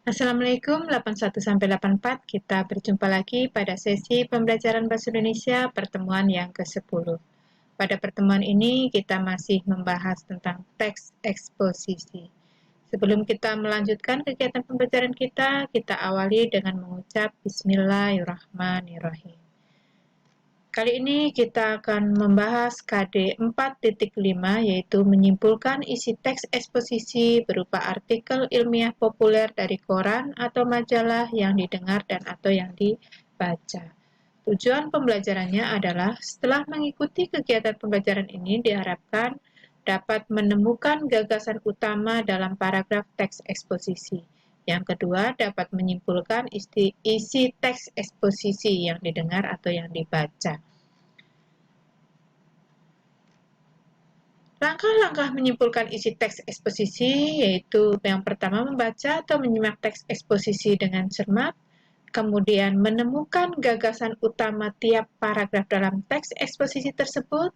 Assalamualaikum 81-84, kita berjumpa lagi pada sesi pembelajaran Bahasa Indonesia pertemuan yang ke-10. Pada pertemuan ini kita masih membahas tentang teks eksposisi. Sebelum kita melanjutkan kegiatan pembelajaran kita awali dengan mengucap Bismillahirrahmanirrahim. Kali ini kita akan membahas KD 4.5, yaitu menyimpulkan isi teks eksposisi berupa artikel ilmiah populer dari koran atau majalah yang didengar dan atau yang dibaca. Tujuan pembelajarannya adalah setelah mengikuti kegiatan pembelajaran ini diharapkan dapat menemukan gagasan utama dalam paragraf teks eksposisi. Yang kedua, dapat menyimpulkan isi teks eksposisi yang didengar atau yang dibaca. Langkah-langkah menyimpulkan isi teks eksposisi yaitu yang pertama membaca atau menyimak teks eksposisi dengan cermat, kemudian menemukan gagasan utama tiap paragraf dalam teks eksposisi tersebut,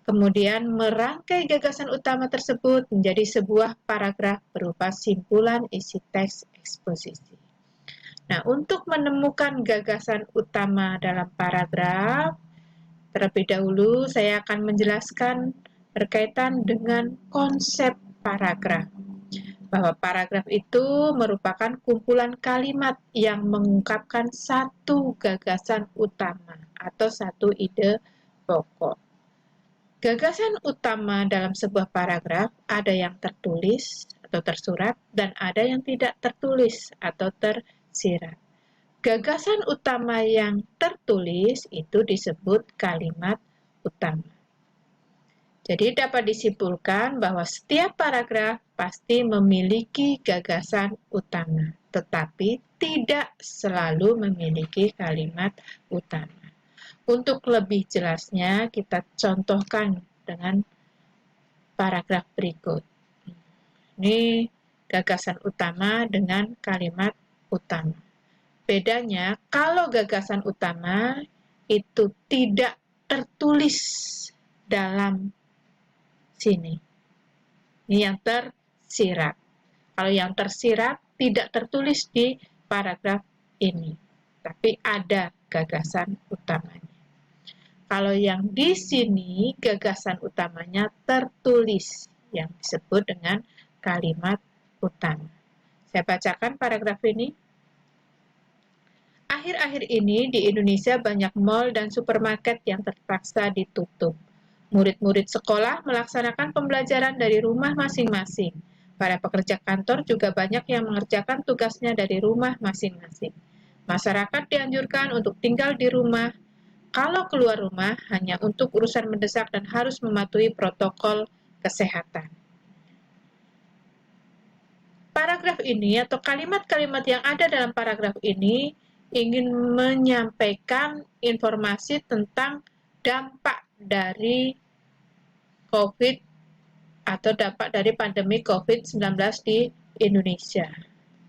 kemudian merangkai gagasan utama tersebut menjadi sebuah paragraf berupa simpulan isi teks eksposisi. Nah, untuk menemukan gagasan utama dalam paragraf, terlebih dahulu saya akan menjelaskan berkaitan dengan konsep paragraf. Bahwa paragraf itu merupakan kumpulan kalimat yang mengungkapkan satu gagasan utama atau satu ide pokok. Gagasan utama dalam sebuah paragraf ada yang tertulis atau tersurat dan ada yang tidak tertulis atau tersirat. Gagasan utama yang tertulis itu disebut kalimat utama. Jadi dapat disimpulkan bahwa setiap paragraf pasti memiliki gagasan utama, tetapi tidak selalu memiliki kalimat utama. Untuk lebih jelasnya, kita contohkan dengan paragraf berikut. Ini gagasan utama dengan kalimat utama. Bedanya, kalau gagasan utama itu tidak tertulis dalam sini. Ini yang tersirat. Kalau yang tersirat tidak tertulis di paragraf ini, tapi ada gagasan utamanya. Kalau yang di sini gagasan utamanya tertulis, yang disebut dengan kalimat utama. Saya bacakan paragraf ini. Akhir-akhir ini di Indonesia banyak mal dan supermarket yang terpaksa ditutup. Murid-murid sekolah melaksanakan pembelajaran dari rumah masing-masing. Para pekerja kantor juga banyak yang mengerjakan tugasnya dari rumah masing-masing. Masyarakat dianjurkan untuk tinggal di rumah. Kalau keluar rumah hanya untuk urusan mendesak dan harus mematuhi protokol kesehatan. Paragraf ini atau kalimat-kalimat yang ada dalam paragraf ini ingin menyampaikan informasi tentang dampak dari COVID atau dampak dari pandemi COVID-19 di Indonesia.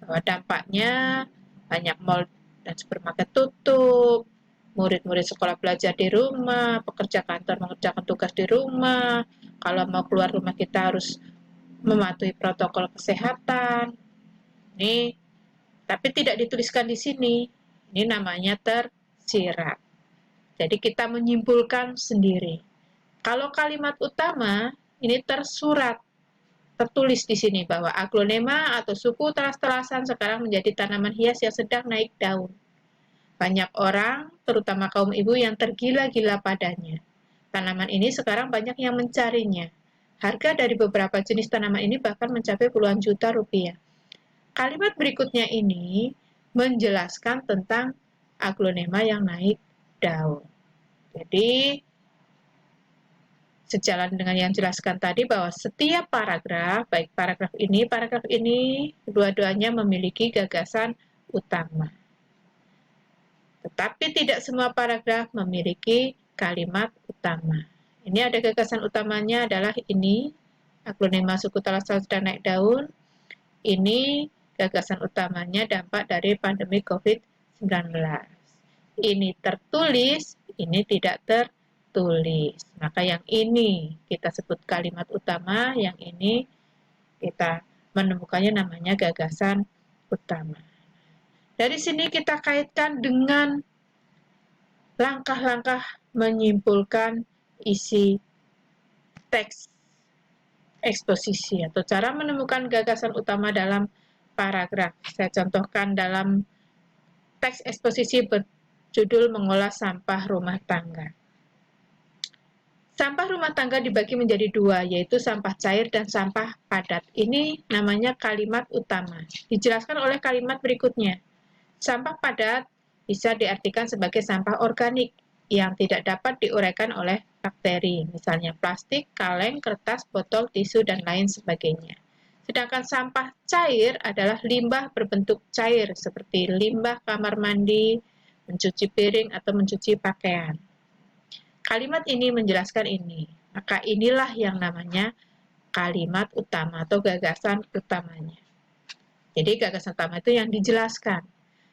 Bahwa dampaknya banyak mal dan supermarket tutup, murid-murid sekolah belajar di rumah, pekerja kantor mengerjakan tugas di rumah, kalau mau keluar rumah kita harus mematuhi protokol kesehatan. Ini tapi tidak dituliskan di sini. Ini namanya tersirat. Jadi kita menyimpulkan sendiri. Kalau kalimat utama ini tersurat, tertulis di sini bahwa aglonema atau suku telas-telasan sekarang menjadi tanaman hias yang sedang naik daun. Banyak orang, terutama kaum ibu yang tergila-gila padanya. Tanaman ini sekarang banyak yang mencarinya. Harga dari beberapa jenis tanaman ini bahkan mencapai puluhan juta rupiah. Kalimat berikutnya ini menjelaskan tentang aglonema yang naik daun. Jadi, sejalan dengan yang jelaskan tadi bahwa setiap paragraf, baik paragraf ini, dua-duanya memiliki gagasan utama. Tetapi tidak semua paragraf memiliki kalimat utama. Ini ada gagasan utamanya adalah ini, aglonema suku talasal sedang naik daun. Ini gagasan utamanya dampak dari pandemi COVID-19. Ini tertulis, ini tidak tertulis. Maka yang ini kita sebut kalimat utama, yang ini kita menemukannya namanya gagasan utama. Dari sini kita kaitkan dengan langkah-langkah menyimpulkan isi teks eksposisi atau cara menemukan gagasan utama dalam paragraf. Saya contohkan dalam teks eksposisi berjudul mengolah sampah rumah tangga. Sampah rumah tangga dibagi menjadi dua, yaitu sampah cair dan sampah padat. Ini namanya kalimat utama. Dijelaskan oleh kalimat berikutnya. Sampah padat bisa diartikan sebagai sampah organik yang tidak dapat diuraikan oleh bakteri, misalnya plastik, kaleng, kertas, botol, tisu, dan lain sebagainya. Sedangkan sampah cair adalah limbah berbentuk cair seperti limbah kamar mandi, mencuci piring, atau mencuci pakaian. Kalimat ini menjelaskan ini, maka inilah yang namanya kalimat utama atau gagasan utamanya. Jadi gagasan utama itu yang dijelaskan.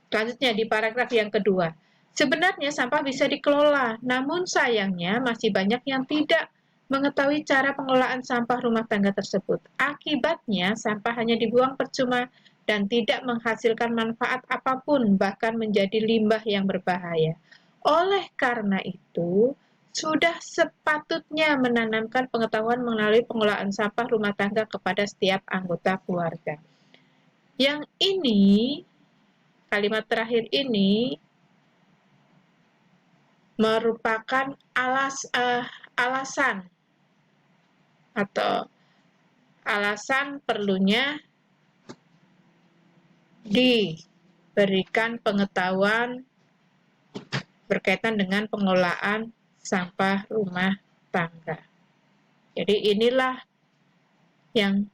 Selanjutnya di paragraf yang kedua, sebenarnya sampah bisa dikelola, namun sayangnya masih banyak yang tidak mengetahui cara pengelolaan sampah rumah tangga tersebut. Akibatnya, sampah hanya dibuang percuma dan tidak menghasilkan manfaat apapun, bahkan menjadi limbah yang berbahaya. Oleh karena itu, sudah sepatutnya menanamkan pengetahuan mengenai pengelolaan sampah rumah tangga kepada setiap anggota keluarga. Yang ini kalimat terakhir ini merupakan alasan atau alasan perlunya diberikan pengetahuan berkaitan dengan pengelolaan sampah rumah tangga. Jadi inilah yang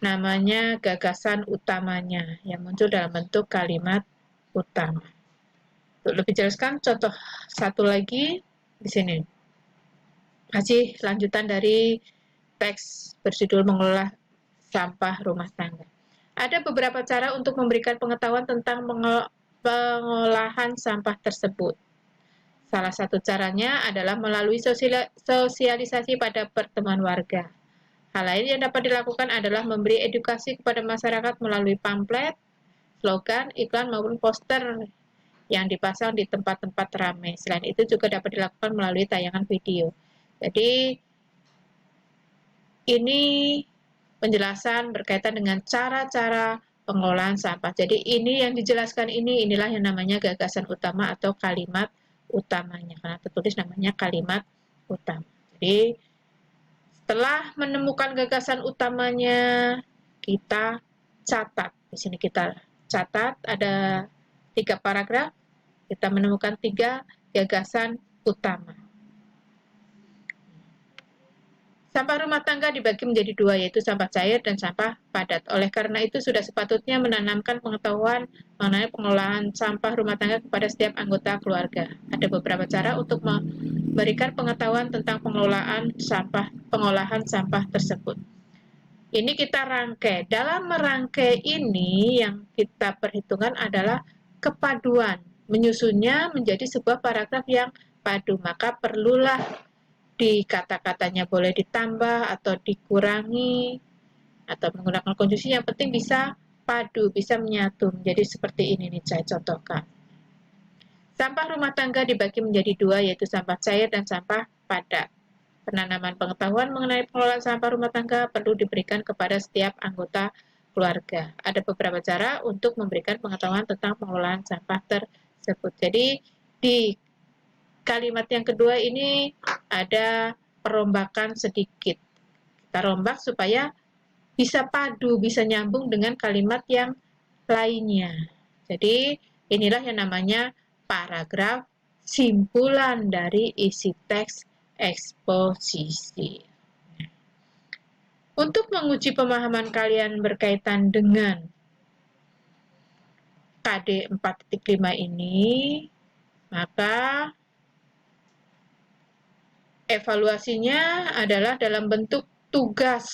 namanya gagasan utamanya yang muncul dalam bentuk kalimat utama. Untuk lebih jelaskan, contoh satu lagi di sini. Masih lanjutan dari teks berjudul mengelola sampah rumah tangga. Ada beberapa cara untuk memberikan pengetahuan tentang pengolahan sampah tersebut. Salah satu caranya adalah melalui sosialisasi pada pertemuan warga. Hal lain yang dapat dilakukan adalah memberi edukasi kepada masyarakat melalui pamflet, slogan, iklan, maupun poster yang dipasang di tempat-tempat ramai. Selain itu juga dapat dilakukan melalui tayangan video. Jadi, ini penjelasan berkaitan dengan cara-cara pengelolaan sampah. Jadi, ini yang dijelaskan inilah yang namanya gagasan utama atau kalimat utamanya. Karena tertulis namanya kalimat utama. Jadi, setelah menemukan gagasan utamanya, kita catat. Di sini kita catat ada 3 paragraf. Kita menemukan 3 gagasan utama. Sampah rumah tangga dibagi menjadi 2, yaitu sampah cair dan sampah padat. Oleh karena itu, sudah sepatutnya menanamkan pengetahuan mengenai pengelolaan sampah rumah tangga kepada setiap anggota keluarga. Ada beberapa cara untuk memberikan pengetahuan tentang pengolahan sampah tersebut. Ini kita rangkai. Dalam merangkai ini, yang kita perhitungkan adalah kepaduan. Menyusunnya menjadi sebuah paragraf yang padu, maka perlulah di kata-katanya boleh ditambah atau dikurangi atau menggunakan konjungsi, yang penting bisa padu, bisa menyatu menjadi seperti ini nih, saya contohkan. Sampah rumah tangga dibagi menjadi 2, yaitu sampah cair dan sampah padat. Penanaman pengetahuan mengenai pengelolaan sampah rumah tangga perlu diberikan kepada setiap anggota keluarga. Ada beberapa cara untuk memberikan pengetahuan tentang pengelolaan sampah tersebut. Jadi di kalimat yang kedua ini ada perombakan sedikit. Kita rombak supaya bisa padu, bisa nyambung dengan kalimat yang lainnya. Jadi inilah yang namanya paragraf simpulan dari isi teks eksposisi. Untuk menguji pemahaman kalian berkaitan dengan KD 4.5 ini, maka evaluasinya adalah dalam bentuk tugas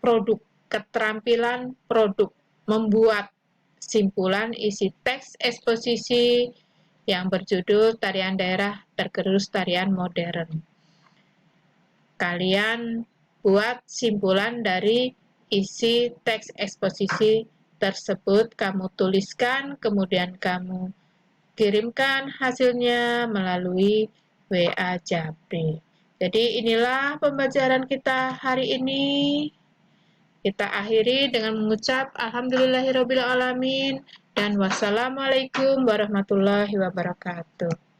produk, keterampilan produk, membuat simpulan isi teks eksposisi yang berjudul Tarian Daerah Tergerus Tarian Modern. Kalian buat simpulan dari isi teks eksposisi tersebut kamu tuliskan, kemudian kamu kirimkan hasilnya melalui WA Japri. Jadi inilah pembelajaran kita hari ini. Kita akhiri dengan mengucap alhamdulillahirabbil alamin dan wassalamualaikum warahmatullahi wabarakatuh.